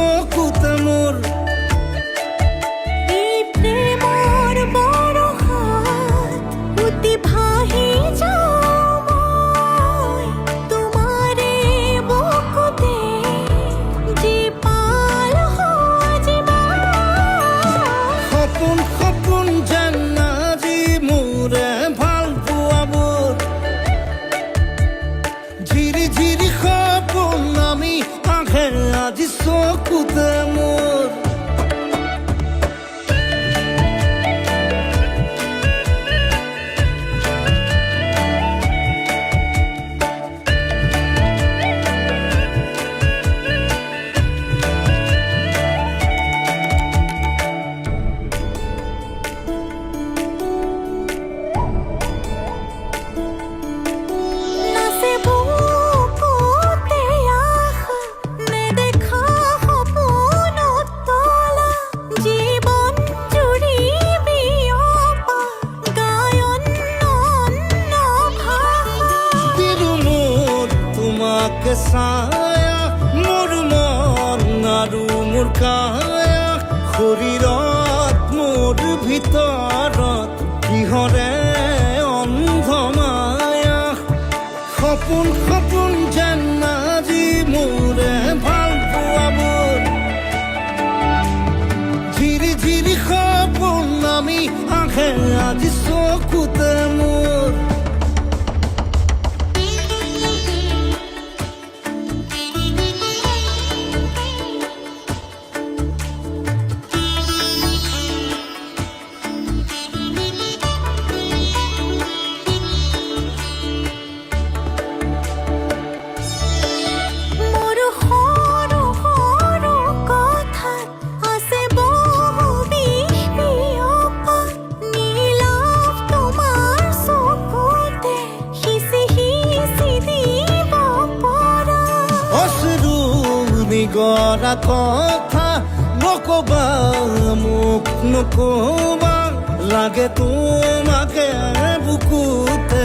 চকুতে মোৰ এই প্ৰেমৰ বৰষাত উটি ভাহি যাওঁ মই তোমাৰে বুকুতে জীপাল সজিবা সপোন সপোন যেন আজি মোৰে ভাল পোৱাবোৰ ঝিৰি ঝিৰি সপোন আমি আহে আজি চকুতে মোৰ নাচে বুকুতে আশা নেদেখা সপোনত তলা জীৱন জুৰি বিয়পা গায়ন অন্য ভাষা দিলো মোৰ তোমাকে ছায়া মোৰ মন আৰু মোৰ কায়া শৰীৰত মোৰ ভিতৰত কিহৰে অন্ধ মায়া সপোন সপোন যেন আজি মোৰে ভাল পোৱাবোৰ ঝিৰি ঝিৰি সপোন আমি আহে আজি চকুতে মোৰ মোৰ সৰু সৰু কথাত আছে বহু বিষ বিয়পা নীলাভ তোমাৰ চকুতে সিঁচি সিঁচি দিব পৰা অশ্ৰু নিগৰা কথা নকবা মোক নকবা লাগে তোমাকে বুকুতে